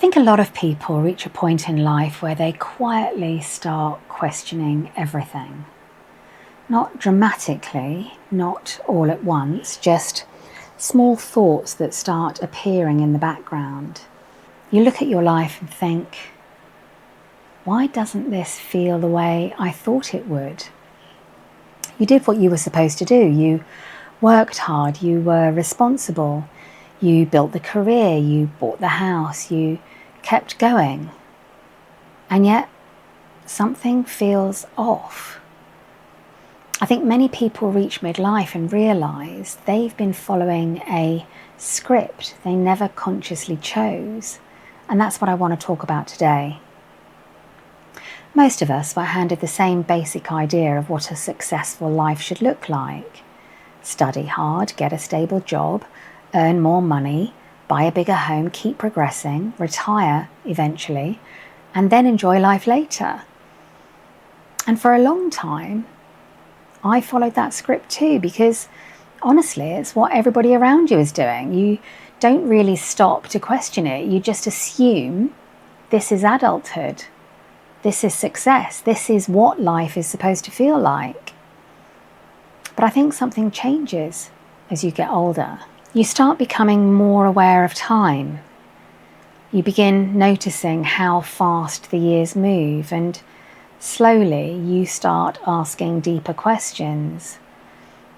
think a lot of people reach a point in life where they quietly start questioning everything. Not dramatically, not all at once, just small thoughts that start appearing in the background. You look at your life and think, why doesn't this feel the way I thought it would? You did what you were supposed to do. You worked hard, you were responsible, you built the career, you bought the house, you kept going. And yet, something feels off. I think many people reach midlife and realise they've been following a script they never consciously chose. And that's what I want to talk about today. Most of us were handed the same basic idea of what a successful life should look like. Study hard, get a stable job, earn more money, buy a bigger home, keep progressing, retire eventually, and then enjoy life later. And for a long time, I followed that script too, because honestly, it's what everybody around you is doing. You don't really stop to question it. You just assume this is adulthood. This is success. This is what life is supposed to feel like. But I think something changes as you get older. You start becoming more aware of time. You begin noticing how fast the years move, and slowly you start asking deeper questions.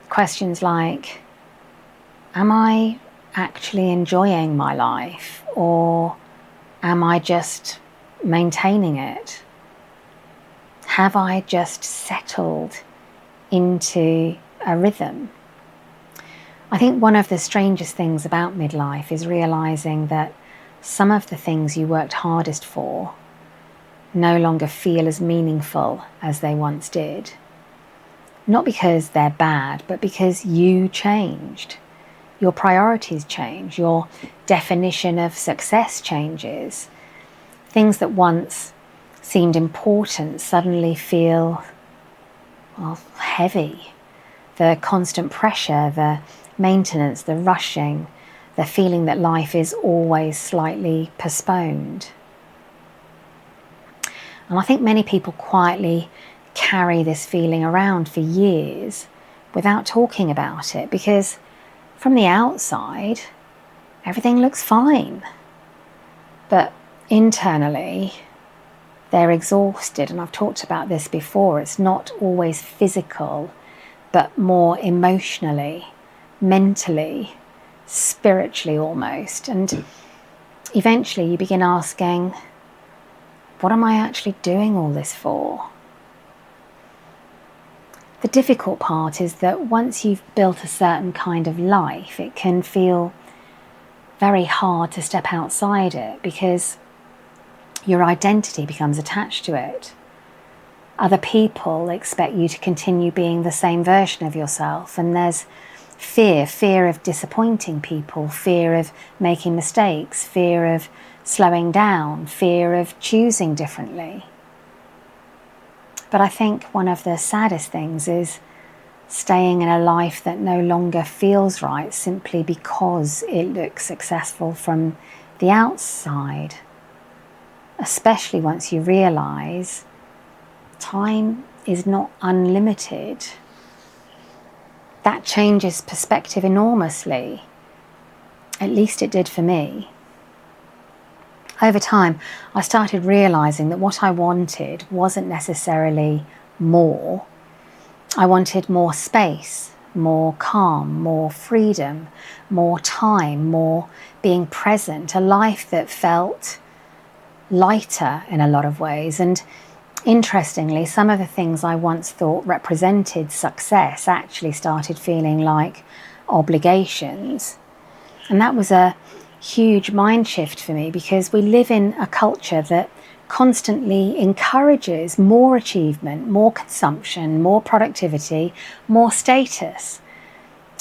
Questions like, am I actually enjoying my life, or am I just maintaining it? Have I just settled into a rhythm? I think one of the strangest things about midlife is realising that some of the things you worked hardest for no longer feel as meaningful as they once did. Not because they're bad, but because you changed. Your priorities change, your definition of success changes. Things that once seemed important suddenly feel, heavy. The constant pressure, the maintenance, the rushing, the feeling that life is always slightly postponed. And I think many people quietly carry this feeling around for years without talking about it, because from the outside, everything looks fine. But internally, they're exhausted. And I've talked about this before. It's not always physical, but more emotionally, mentally, spiritually almost. And eventually you begin asking, what am I actually doing all this for? The difficult part is that once you've built a certain kind of life, it can feel very hard to step outside it, because your identity becomes attached to it. Other people expect you to continue being the same version of yourself, and there's fear of disappointing people, fear of making mistakes, fear of slowing down, fear of choosing differently. But I think one of the saddest things is staying in a life that no longer feels right simply because it looks successful from the outside. Especially once you realise time is not unlimited. That changes perspective enormously. At least it did for me. Over time, I started realising that what I wanted wasn't necessarily more. I wanted more space, more calm, more freedom, more time, more being present, a life that felt lighter in a lot of ways. And interestingly, some of the things I once thought represented success actually started feeling like obligations. And that was a huge mind shift for me, because we live in a culture that constantly encourages more achievement, more consumption, more productivity, more status,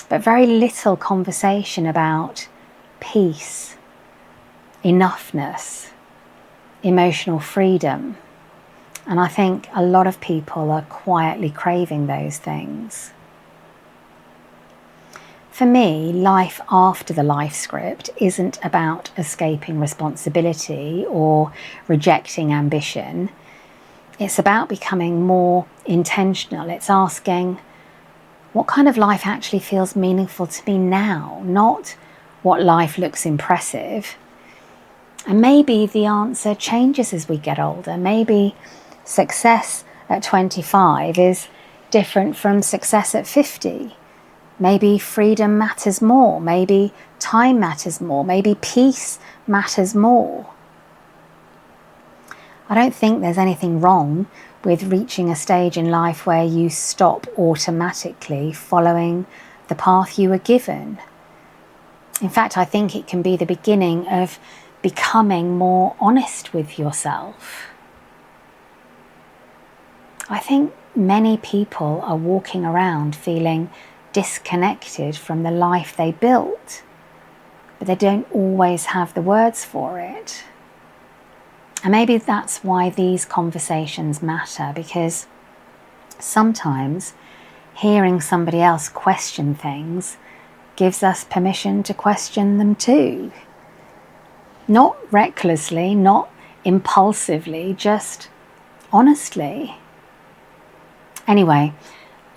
but very little conversation about peace, enoughness, emotional freedom. And I think a lot of people are quietly craving those things. For me, life after the life script isn't about escaping responsibility or rejecting ambition. It's about becoming more intentional. It's asking, what kind of life actually feels meaningful to me now? Not what life looks impressive. And maybe the answer changes as we get older. Maybe success at 25 is different from success at 50. Maybe freedom matters more. Maybe time matters more. Maybe peace matters more. I don't think there's anything wrong with reaching a stage in life where you stop automatically following the path you were given. In fact, I think it can be the beginning of becoming more honest with yourself. I think many people are walking around feeling disconnected from the life they built, but they don't always have the words for it. And maybe that's why these conversations matter, because sometimes hearing somebody else question things gives us permission to question them too. Not recklessly, not impulsively, just honestly. Anyway,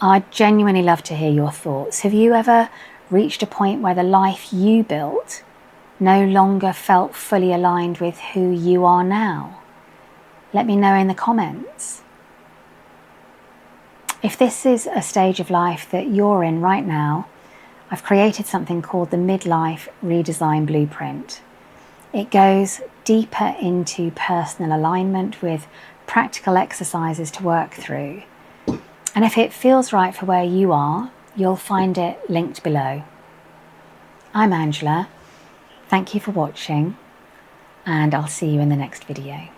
I'd genuinely love to hear your thoughts. Have you ever reached a point where the life you built no longer felt fully aligned with who you are now? Let me know in the comments. If this is a stage of life that you're in right now, I've created something called the Midlife Redesign Blueprint. It goes deeper into personal alignment with practical exercises to work through. And if it feels right for where you are, you'll find it linked below. I'm Angela. Thank you for watching, and I'll see you in the next video.